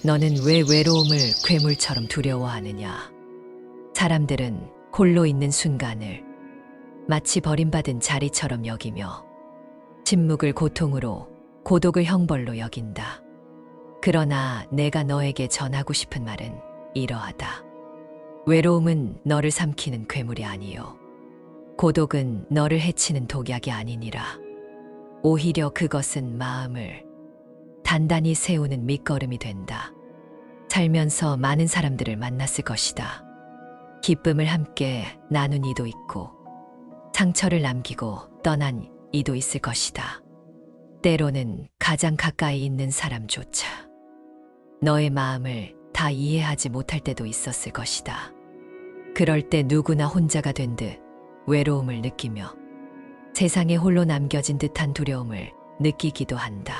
너는 왜 외로움을 괴물처럼 두려워하느냐? 사람들은 홀로 있는 순간을 마치 버림받은 자리처럼 여기며 침묵을 고통으로, 고독을 형벌로 여긴다. 그러나 내가 너에게 전하고 싶은 말은 이러하다. 외로움은 너를 삼키는 괴물이 아니요. 고독은 너를 해치는 독약이 아니니라. 오히려 그것은 마음을 단단히 세우는 밑거름이 된다. 살면서 많은 사람들을 만났을 것이다. 기쁨을 함께 나눈 이도 있고, 상처를 남기고 떠난 이도 있을 것이다. 때로는 가장 가까이 있는 사람조차 너의 마음을 다 이해하지 못할 때도 있었을 것이다. 그럴 때 누구나 혼자가 된 듯 외로움을 느끼며 세상에 홀로 남겨진 듯한 두려움을 느끼기도 한다.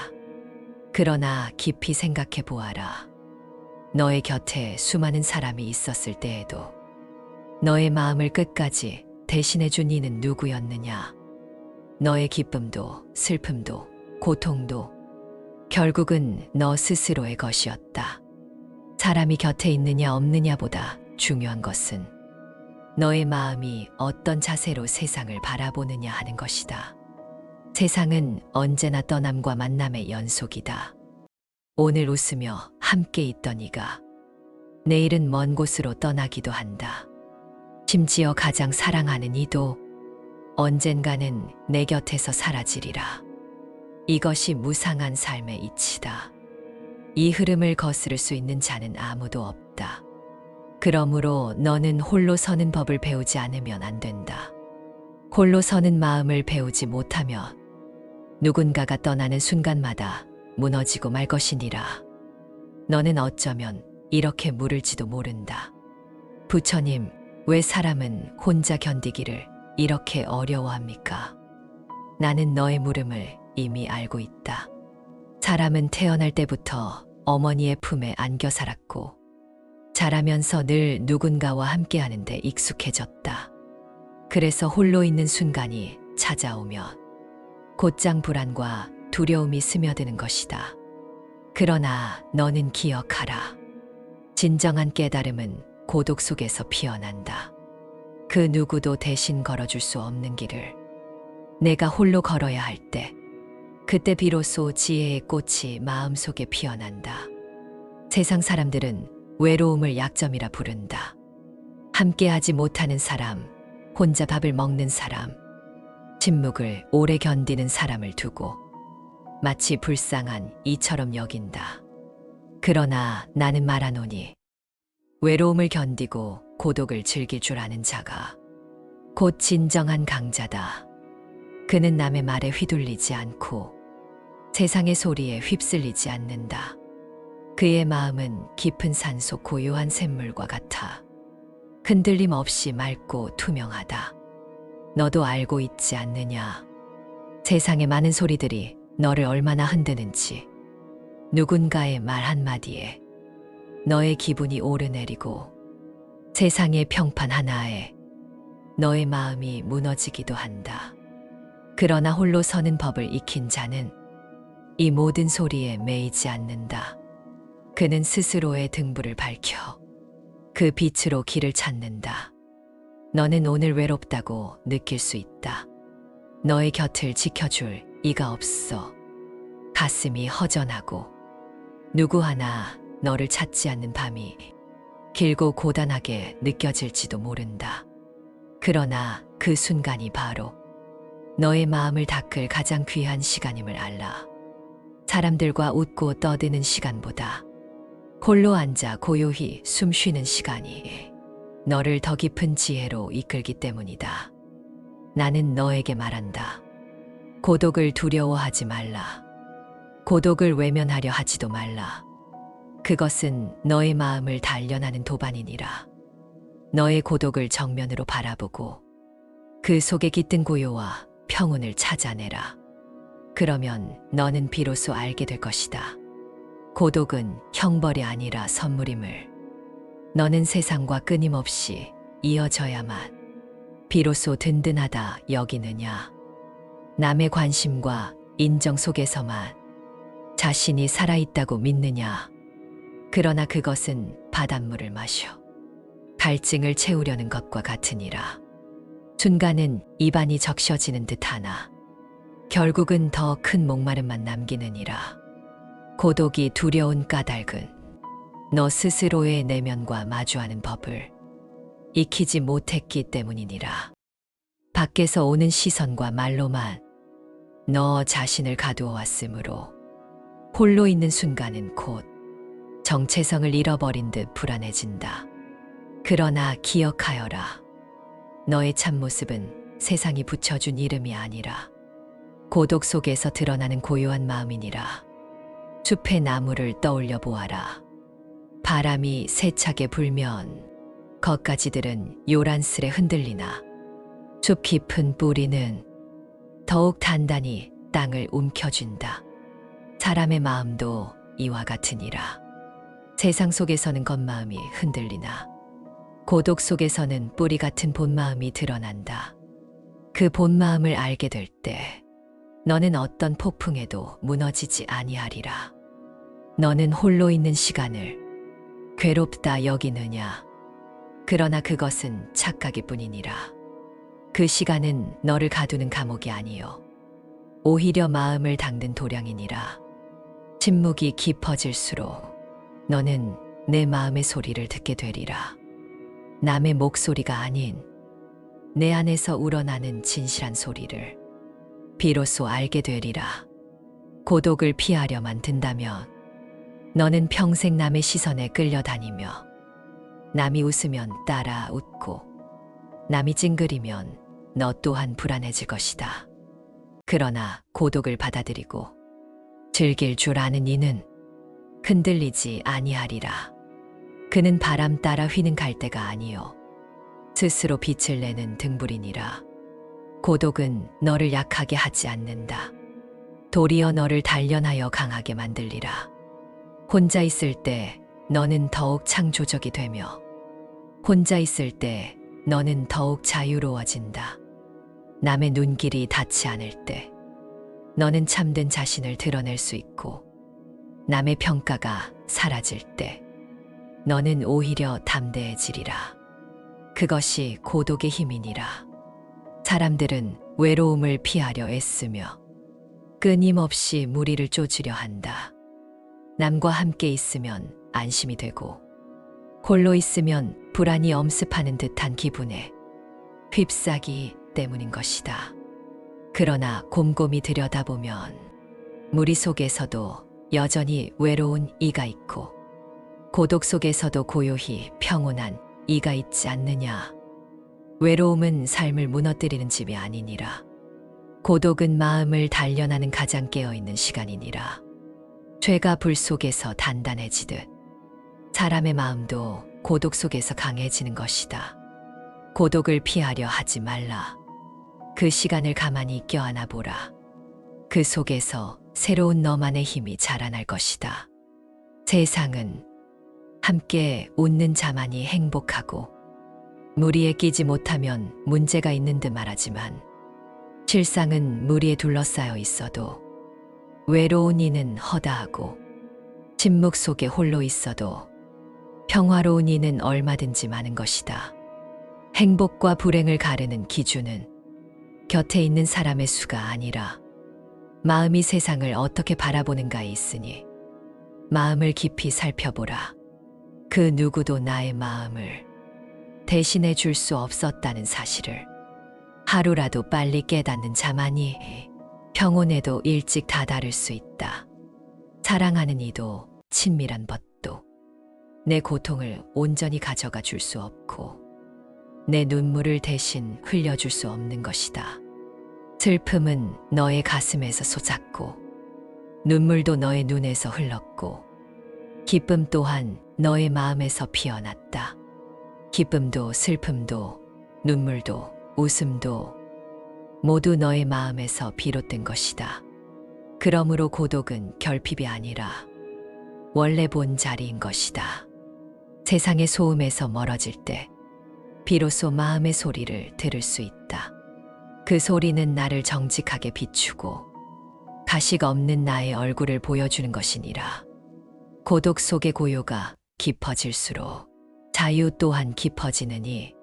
그러나 깊이 생각해 보아라. 너의 곁에 수많은 사람이 있었을 때에도 너의 마음을 끝까지 대신해 준 이는 누구였느냐? 너의 기쁨도 슬픔도 고통도 결국은 너 스스로의 것이었다. 사람이 곁에 있느냐 없느냐보다 중요한 것은 너의 마음이 어떤 자세로 세상을 바라보느냐 하는 것이다. 세상은 언제나 떠남과 만남의 연속이다. 오늘 웃으며 함께 있던 이가 내일은 먼 곳으로 떠나기도 한다. 심지어 가장 사랑하는 이도 언젠가는 내 곁에서 사라지리라. 이것이 무상한 삶의 이치다. 이 흐름을 거스를 수 있는 자는 아무도 없다. 그러므로 너는 홀로 서는 법을 배우지 않으면 안 된다. 홀로 서는 마음을 배우지 못하면 누군가가 떠나는 순간마다 무너지고 말 것이니라. 너는 어쩌면 이렇게 물을지도 모른다. 부처님, 왜 사람은 혼자 견디기를 이렇게 어려워합니까? 나는 너의 물음을 이미 알고 있다. 사람은 태어날 때부터 어머니의 품에 안겨 살았고 자라면서 늘 누군가와 함께하는 데 익숙해졌다. 그래서 홀로 있는 순간이 찾아오면 곧장 불안과 두려움이 스며드는 것이다. 그러나 너는 기억하라. 진정한 깨달음은 고독 속에서 피어난다. 그 누구도 대신 걸어줄 수 없는 길을 내가 홀로 걸어야 할 때, 그때 비로소 지혜의 꽃이 마음속에 피어난다. 세상 사람들은 외로움을 약점이라 부른다. 함께하지 못하는 사람, 혼자 밥을 먹는 사람, 침묵을 오래 견디는 사람을 두고 마치 불쌍한 이처럼 여긴다. 그러나 나는 말하노니 외로움을 견디고 고독을 즐길 줄 아는 자가 곧 진정한 강자다. 그는 남의 말에 휘둘리지 않고 세상의 소리에 휩쓸리지 않는다. 그의 마음은 깊은 산속 고요한 샘물과 같아 흔들림 없이 맑고 투명하다. 너도 알고 있지 않느냐? 세상의 많은 소리들이 너를 얼마나 흔드는지. 누군가의 말 한마디에 너의 기분이 오르내리고 세상의 평판 하나에 너의 마음이 무너지기도 한다. 그러나 홀로 서는 법을 익힌 자는 이 모든 소리에 매이지 않는다. 그는 스스로의 등불을 밝혀 그 빛으로 길을 찾는다. 너는 오늘 외롭다고 느낄 수 있다. 너의 곁을 지켜줄 이가 없어. 가슴이 허전하고 누구 하나 너를 찾지 않는 밤이 길고 고단하게 느껴질지도 모른다. 그러나 그 순간이 바로 너의 마음을 닦을 가장 귀한 시간임을 알라. 사람들과 웃고 떠드는 시간보다 홀로 앉아 고요히 숨 쉬는 시간이 너를 더 깊은 지혜로 이끌기 때문이다. 나는 너에게 말한다. 고독을 두려워하지 말라. 고독을 외면하려 하지도 말라. 그것은 너의 마음을 단련하는 도반이니라. 너의 고독을 정면으로 바라보고 그 속에 깃든 고요와 평온을 찾아내라. 그러면 너는 비로소 알게 될 것이다. 고독은 형벌이 아니라 선물임을. 너는 세상과 끊임없이 이어져야만 비로소 든든하다 여기느냐. 남의 관심과 인정 속에서만 자신이 살아있다고 믿느냐. 그러나 그것은 바닷물을 마셔 갈증을 채우려는 것과 같으니라. 순간은 입안이 적셔지는 듯하나 결국은 더 큰 목마름만 남기느니라. 고독이 두려운 까닭은 너 스스로의 내면과 마주하는 법을 익히지 못했기 때문이니라. 밖에서 오는 시선과 말로만 너 자신을 가두어 왔으므로 홀로 있는 순간은 곧 정체성을 잃어버린 듯 불안해진다. 그러나 기억하여라. 너의 참모습은 세상이 붙여준 이름이 아니라 고독 속에서 드러나는 고요한 마음이니라. 숲의 나무를 떠올려 보아라. 바람이 세차게 불면 겉가지들은 요란스레 흔들리나 숲 깊은 뿌리는 더욱 단단히 땅을 움켜쥔다. 사람의 마음도 이와 같으니라. 세상 속에서는 겉마음이 흔들리나 고독 속에서는 뿌리 같은 본마음이 드러난다. 그 본마음을 알게 될 때 너는 어떤 폭풍에도 무너지지 아니하리라. 너는 홀로 있는 시간을 괴롭다 여기느냐? 그러나 그것은 착각일 뿐이니라. 그 시간은 너를 가두는 감옥이 아니요 오히려 마음을 닦는 도량이니라. 침묵이 깊어질수록 너는 내 마음의 소리를 듣게 되리라. 남의 목소리가 아닌 내 안에서 우러나는 진실한 소리를 비로소 알게 되리라. 고독을 피하려만 든다면 너는 평생 남의 시선에 끌려다니며 남이 웃으면 따라 웃고 남이 찡그리면 너 또한 불안해질 것이다. 그러나 고독을 받아들이고 즐길 줄 아는 이는 흔들리지 아니하리라. 그는 바람 따라 휘는 갈대가 아니요 스스로 빛을 내는 등불이니라. 고독은 너를 약하게 하지 않는다. 도리어 너를 단련하여 강하게 만들리라. 혼자 있을 때 너는 더욱 창조적이 되며 혼자 있을 때 너는 더욱 자유로워진다. 남의 눈길이 닿지 않을 때 너는 참된 자신을 드러낼 수 있고 남의 평가가 사라질 때 너는 오히려 담대해지리라. 그것이 고독의 힘이니라. 사람들은 외로움을 피하려 애쓰며 끊임없이 무리를 쫓으려 한다. 남과 함께 있으면 안심이 되고 홀로 있으면 불안이 엄습하는 듯한 기분에 휩싸기 때문인 것이다. 그러나 곰곰이 들여다보면 무리 속에서도 여전히 외로운 이가 있고 고독 속에서도 고요히 평온한 이가 있지 않느냐. 외로움은 삶을 무너뜨리는 집이 아니니라. 고독은 마음을 단련하는 가장 깨어있는 시간이니라. 죄가 불 속에서 단단해지듯 사람의 마음도 고독 속에서 강해지는 것이다. 고독을 피하려 하지 말라. 그 시간을 가만히 껴안아 보라. 그 속에서 새로운 너만의 힘이 자라날 것이다. 세상은 함께 웃는 자만이 행복하고 무리에 끼지 못하면 문제가 있는 듯 말하지만 실상은 무리에 둘러싸여 있어도 외로운 이는 허다하고 침묵 속에 홀로 있어도 평화로운 이는 얼마든지 많은 것이다. 행복과 불행을 가르는 기준은 곁에 있는 사람의 수가 아니라 마음이 세상을 어떻게 바라보는가에 있으니 마음을 깊이 살펴보라. 그 누구도 나의 마음을 대신해 줄 수 없었다는 사실을 하루라도 빨리 깨닫는 자만이 평온에도 일찍 다다를 수 있다. 사랑하는 이도 친밀한 벗도 내 고통을 온전히 가져가 줄 수 없고 내 눈물을 대신 흘려줄 수 없는 것이다. 슬픔은 너의 가슴에서 솟았고 눈물도 너의 눈에서 흘렀고 기쁨 또한 너의 마음에서 피어났다. 기쁨도 슬픔도 눈물도 웃음도 모두 너의 마음에서 비롯된 것이다. 그러므로 고독은 결핍이 아니라 원래 본 자리인 것이다. 세상의 소음에서 멀어질 때 비로소 마음의 소리를 들을 수 있다. 그 소리는 나를 정직하게 비추고 가식 없는 나의 얼굴을 보여주는 것이니라. 고독 속의 고요가 깊어질수록 자유 또한 깊어지느니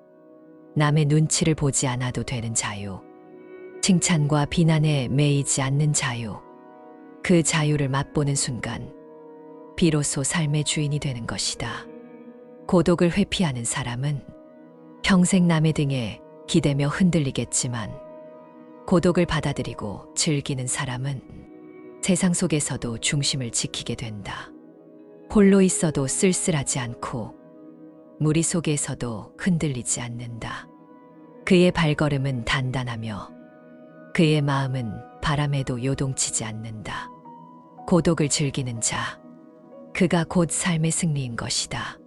남의 눈치를 보지 않아도 되는 자유, 칭찬과 비난에 매이지 않는 자유, 그 자유를 맛보는 순간 비로소 삶의 주인이 되는 것이다. 고독을 회피하는 사람은 평생 남의 등에 기대며 흔들리겠지만 고독을 받아들이고 즐기는 사람은 세상 속에서도 중심을 지키게 된다. 홀로 있어도 쓸쓸하지 않고 무리 속에서도 흔들리지 않는다. 그의 발걸음은 단단하며 그의 마음은 바람에도 요동치지 않는다. 고독을 즐기는 자, 그가 곧 삶의 승리인 것이다.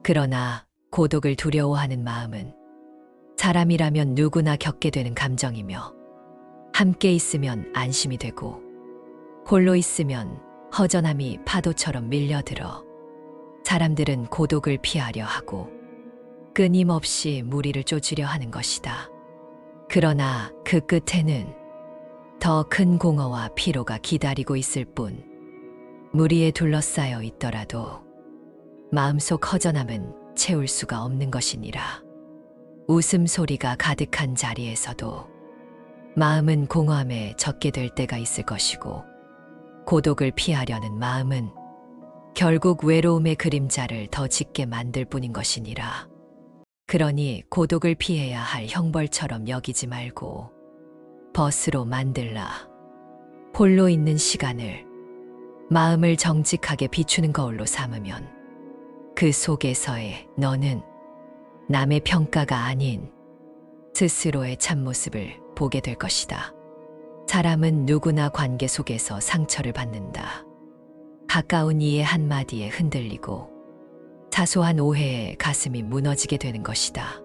그러나 고독을 두려워하는 마음은 사람이라면 누구나 겪게 되는 감정이며 함께 있으면 안심이 되고 홀로 있으면 허전함이 파도처럼 밀려들어 사람들은 고독을 피하려 하고 끊임없이 무리를 쫓으려 하는 것이다. 그러나 그 끝에는 더 큰 공허와 피로가 기다리고 있을 뿐 무리에 둘러싸여 있더라도 마음속 허전함은 채울 수가 없는 것이니라. 웃음소리가 가득한 자리에서도 마음은 공허함에 젖게 될 때가 있을 것이고 고독을 피하려는 마음은 결국 외로움의 그림자를 더 짙게 만들 뿐인 것이니라. 그러니 고독을 피해야 할 형벌처럼 여기지 말고 벗으로 만들라. 홀로 있는 시간을 마음을 정직하게 비추는 거울로 삼으면 그 속에서의 너는 남의 평가가 아닌 스스로의 참모습을 보게 될 것이다. 사람은 누구나 관계 속에서 상처를 받는다. 가까운 이의 한마디에 흔들리고 사소한 오해에 가슴이 무너지게 되는 것이다.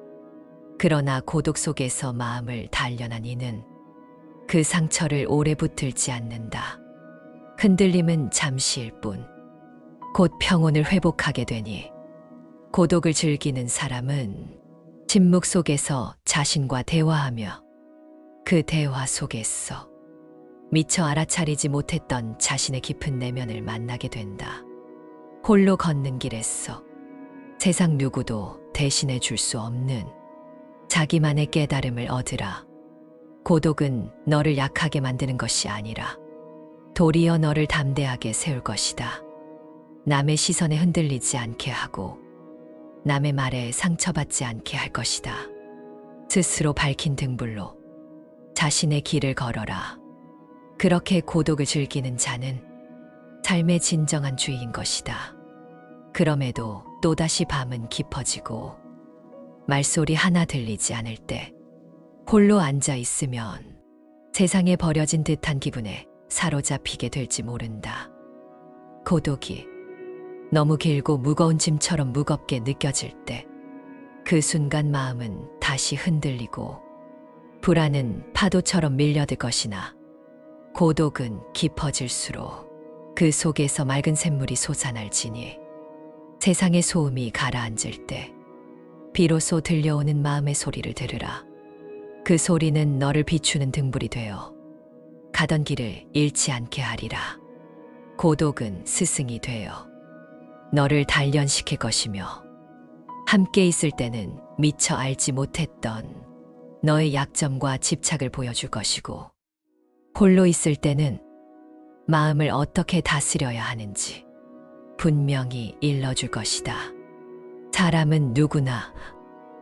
그러나 고독 속에서 마음을 단련한 이는 그 상처를 오래 붙들지 않는다. 흔들림은 잠시일 뿐 곧 평온을 회복하게 되니 고독을 즐기는 사람은 침묵 속에서 자신과 대화하며 그 대화 속에서 미처 알아차리지 못했던 자신의 깊은 내면을 만나게 된다. 홀로 걷는 길에서 세상 누구도 대신해 줄 수 없는 자기만의 깨달음을 얻으라. 고독은 너를 약하게 만드는 것이 아니라 도리어 너를 담대하게 세울 것이다. 남의 시선에 흔들리지 않게 하고 남의 말에 상처받지 않게 할 것이다. 스스로 밝힌 등불로 자신의 길을 걸어라. 그렇게 고독을 즐기는 자는 삶의 진정한 주인인 것이다. 그럼에도 또다시 밤은 깊어지고 말소리 하나 들리지 않을 때 홀로 앉아 있으면 세상에 버려진 듯한 기분에 사로잡히게 될지 모른다. 고독이 너무 길고 무거운 짐처럼 무겁게 느껴질 때 그 순간 마음은 다시 흔들리고 불안은 파도처럼 밀려들 것이나 고독은 깊어질수록 그 속에서 맑은 샘물이 솟아날지니 세상의 소음이 가라앉을 때 비로소 들려오는 마음의 소리를 들으라. 그 소리는 너를 비추는 등불이 되어 가던 길을 잃지 않게 하리라. 고독은 스승이 되어 너를 단련시킬 것이며 함께 있을 때는 미처 알지 못했던 너의 약점과 집착을 보여줄 것이고 홀로 있을 때는 마음을 어떻게 다스려야 하는지 분명히 일러줄 것이다. 사람은 누구나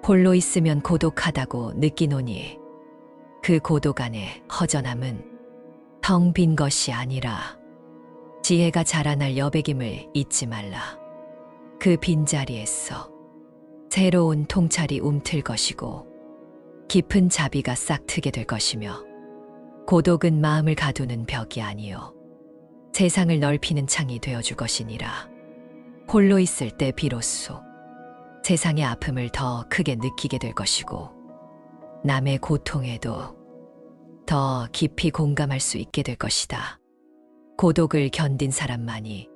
홀로 있으면 고독하다고 느끼노니 그 고독 안에 허전함은 텅 빈 것이 아니라 지혜가 자라날 여백임을 잊지 말라. 그 빈자리에서 새로운 통찰이 움틀 것이고 깊은 자비가 싹 트게 될 것이며 고독은 마음을 가두는 벽이 아니요 세상을 넓히는 창이 되어줄 것이니라. 홀로 있을 때 비로소 세상의 아픔을 더 크게 느끼게 될 것이고 남의 고통에도 더 깊이 공감할 수 있게 될 것이다. 고독을 견딘 사람만이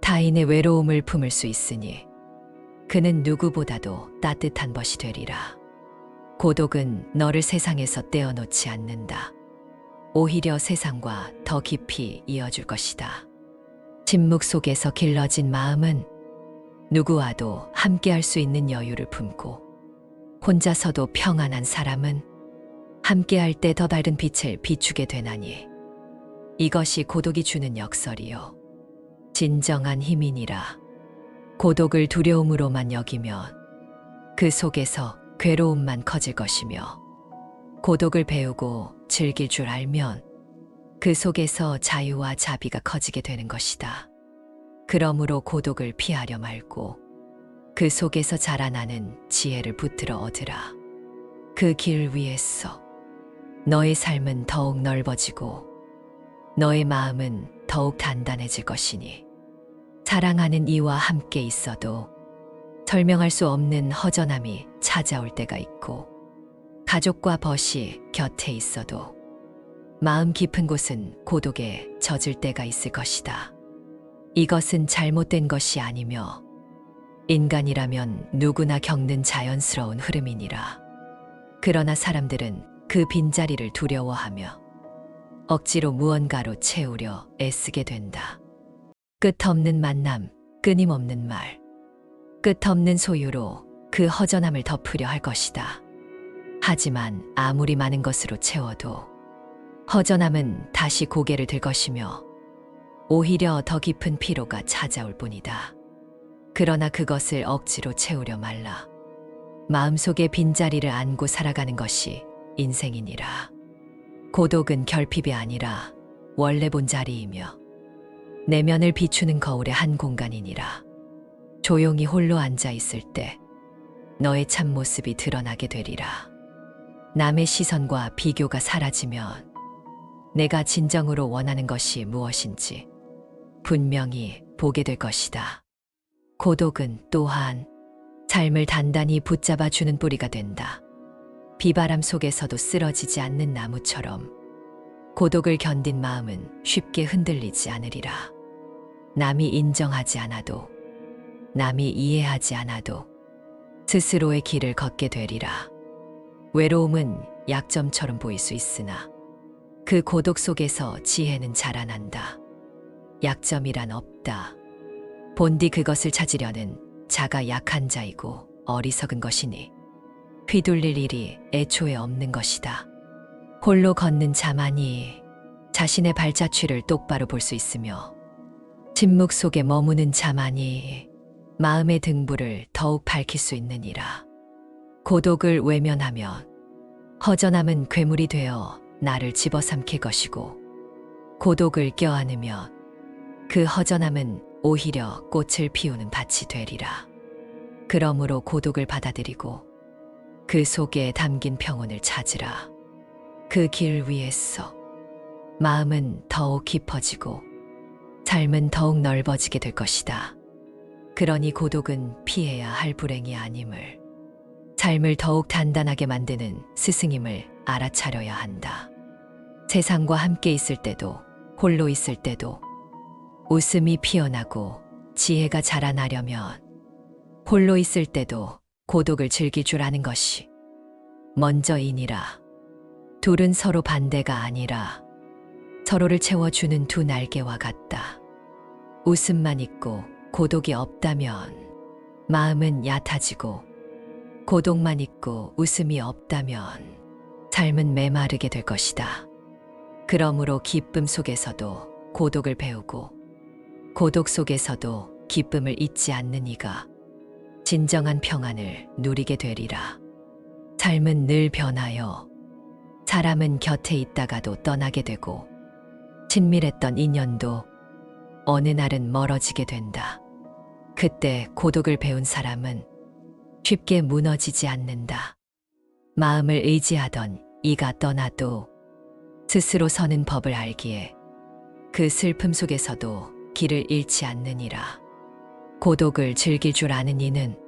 타인의 외로움을 품을 수 있으니 그는 누구보다도 따뜻한 벗이 되리라. 고독은 너를 세상에서 떼어놓지 않는다. 오히려 세상과 더 깊이 이어줄 것이다. 침묵 속에서 길러진 마음은 누구와도 함께할 수 있는 여유를 품고, 혼자서도 평안한 사람은 함께할 때 더 밝은 빛을 비추게 되나니 이것이 고독이 주는 역설이요 진정한 힘이니라. 고독을 두려움으로만 여기면 그 속에서 괴로움만 커질 것이며, 고독을 배우고 즐길 줄 알면 그 속에서 자유와 자비가 커지게 되는 것이다. 그러므로 고독을 피하려 말고 그 속에서 자라나는 지혜를 붙들어 얻으라. 그 길 위에서 너의 삶은 더욱 넓어지고 너의 마음은 더욱 단단해질 것이니, 사랑하는 이와 함께 있어도 설명할 수 없는 허전함이 찾아올 때가 있고, 가족과 벗이 곁에 있어도 마음 깊은 곳은 고독에 젖을 때가 있을 것이다. 이것은 잘못된 것이 아니며 인간이라면 누구나 겪는 자연스러운 흐름이니라. 그러나 사람들은 그 빈자리를 두려워하며 억지로 무언가로 채우려 애쓰게 된다. 끝없는 만남, 끊임없는 말, 끝없는 소유로 그 허전함을 덮으려 할 것이다. 하지만 아무리 많은 것으로 채워도 허전함은 다시 고개를 들 것이며 오히려 더 깊은 피로가 찾아올 뿐이다. 그러나 그것을 억지로 채우려 말라. 마음속의 빈자리를 안고 살아가는 것이 인생이니라. 고독은 결핍이 아니라 원래 본 자리이며 내면을 비추는 거울의 한 공간이니라. 조용히 홀로 앉아 있을 때 너의 참모습이 드러나게 되리라. 남의 시선과 비교가 사라지면 내가 진정으로 원하는 것이 무엇인지 분명히 보게 될 것이다. 고독은 또한 삶을 단단히 붙잡아 주는 뿌리가 된다. 비바람 속에서도 쓰러지지 않는 나무처럼 고독을 견딘 마음은 쉽게 흔들리지 않으리라. 남이 인정하지 않아도, 남이 이해하지 않아도 스스로의 길을 걷게 되리라. 외로움은 약점처럼 보일 수 있으나 그 고독 속에서 지혜는 자라난다. 약점이란 없다. 본디 그것을 찾으려는 자가 약한 자이고 어리석은 것이니 휘둘릴 일이 애초에 없는 것이다. 홀로 걷는 자만이 자신의 발자취를 똑바로 볼 수 있으며, 침묵 속에 머무는 자만이 마음의 등불을 더욱 밝힐 수 있느니라. 고독을 외면하면 허전함은 괴물이 되어 나를 집어삼킬 것이고, 고독을 껴안으면 그 허전함은 오히려 꽃을 피우는 밭이 되리라. 그러므로 고독을 받아들이고 그 속에 담긴 평온을 찾으라. 그 길 위에서 마음은 더욱 깊어지고 삶은 더욱 넓어지게 될 것이다. 그러니 고독은 피해야 할 불행이 아님을, 삶을 더욱 단단하게 만드는 스승임을 알아차려야 한다. 세상과 함께 있을 때도 홀로 있을 때도 웃음이 피어나고 지혜가 자라나려면 홀로 있을 때도 고독을 즐길 줄 아는 것이 먼저이니라. 둘은 서로 반대가 아니라 서로를 채워주는 두 날개와 같다. 웃음만 있고 고독이 없다면 마음은 얕아지고, 고독만 있고 웃음이 없다면 삶은 메마르게 될 것이다. 그러므로 기쁨 속에서도 고독을 배우고 고독 속에서도 기쁨을 잊지 않는 이가 진정한 평안을 누리게 되리라. 삶은 늘 변하여 사람은 곁에 있다가도 떠나게 되고, 친밀했던 인연도 어느 날은 멀어지게 된다. 그때 고독을 배운 사람은 쉽게 무너지지 않는다. 마음을 의지하던 이가 떠나도 스스로 서는 법을 알기에 그 슬픔 속에서도 길을 잃지 않느니라. 고독을 즐길 줄 아는 이는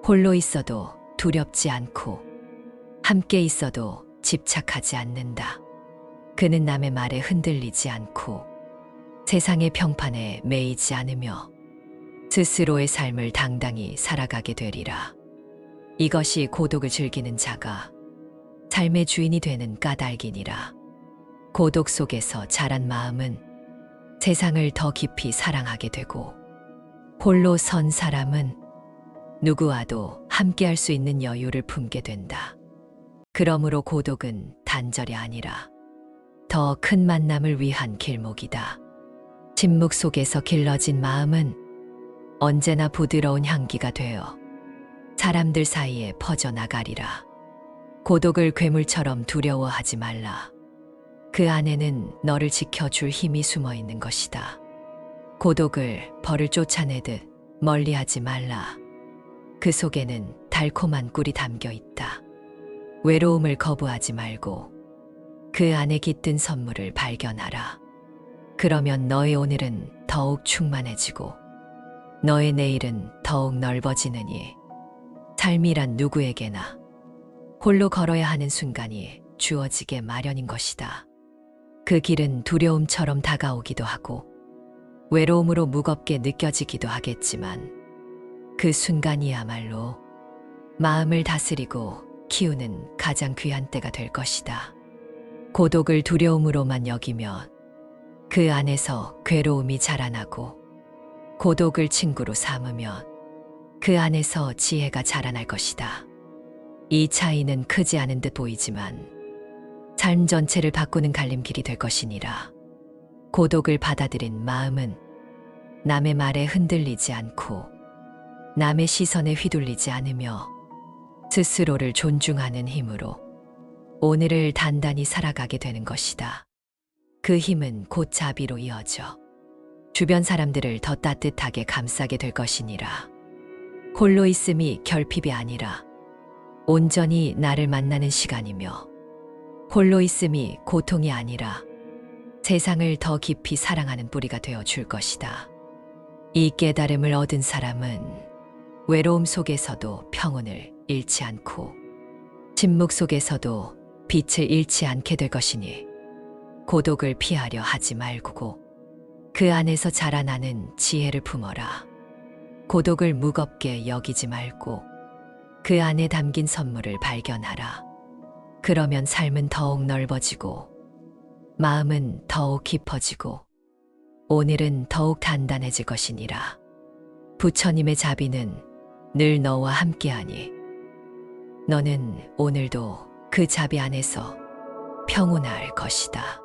홀로 있어도 두렵지 않고 함께 있어도 집착하지 않는다. 그는 남의 말에 흔들리지 않고 세상의 평판에 매이지 않으며 스스로의 삶을 당당히 살아가게 되리라. 이것이 고독을 즐기는 자가 삶의 주인이 되는 까닭이니라. 고독 속에서 자란 마음은 세상을 더 깊이 사랑하게 되고, 홀로 선 사람은 누구와도 함께할 수 있는 여유를 품게 된다. 그러므로 고독은 단절이 아니라 더 큰 만남을 위한 길목이다. 침묵 속에서 길러진 마음은 언제나 부드러운 향기가 되어 사람들 사이에 퍼져나가리라. 고독을 괴물처럼 두려워하지 말라. 그 안에는 너를 지켜줄 힘이 숨어 있는 것이다. 고독을 벌을 쫓아내듯 멀리하지 말라. 그 속에는 달콤한 꿀이 담겨 있다. 외로움을 거부하지 말고 그 안에 깃든 선물을 발견하라. 그러면 너의 오늘은 더욱 충만해지고 너의 내일은 더욱 넓어지느니, 삶이란 누구에게나 홀로 걸어야 하는 순간이 주어지게 마련인 것이다. 그 길은 두려움처럼 다가오기도 하고 외로움으로 무겁게 느껴지기도 하겠지만, 그 순간이야말로 마음을 다스리고 키우는 가장 귀한 때가 될 것이다. 고독을 두려움으로만 여기면 그 안에서 괴로움이 자라나고, 고독을 친구로 삼으면 그 안에서 지혜가 자라날 것이다. 이 차이는 크지 않은 듯 보이지만 삶 전체를 바꾸는 갈림길이 될 것이니라. 고독을 받아들인 마음은 남의 말에 흔들리지 않고 남의 시선에 휘둘리지 않으며 스스로를 존중하는 힘으로 오늘을 단단히 살아가게 되는 것이다. 그 힘은 곧 자비로 이어져 주변 사람들을 더 따뜻하게 감싸게 될 것이니라. 홀로 있음이 결핍이 아니라 온전히 나를 만나는 시간이며, 홀로 있음이 고통이 아니라 세상을 더 깊이 사랑하는 뿌리가 되어 줄 것이다. 이 깨달음을 얻은 사람은 외로움 속에서도 평온을 잃지 않고 침묵 속에서도 빛을 잃지 않게 될 것이니, 고독을 피하려 하지 말고 그 안에서 자라나는 지혜를 품어라. 고독을 무겁게 여기지 말고 그 안에 담긴 선물을 발견하라. 그러면 삶은 더욱 넓어지고 마음은 더욱 깊어지고 오늘은 더욱 단단해질 것이니라. 부처님의 자비는 늘 너와 함께하니 너는 오늘도 그 자비 안에서 평온할 것이다.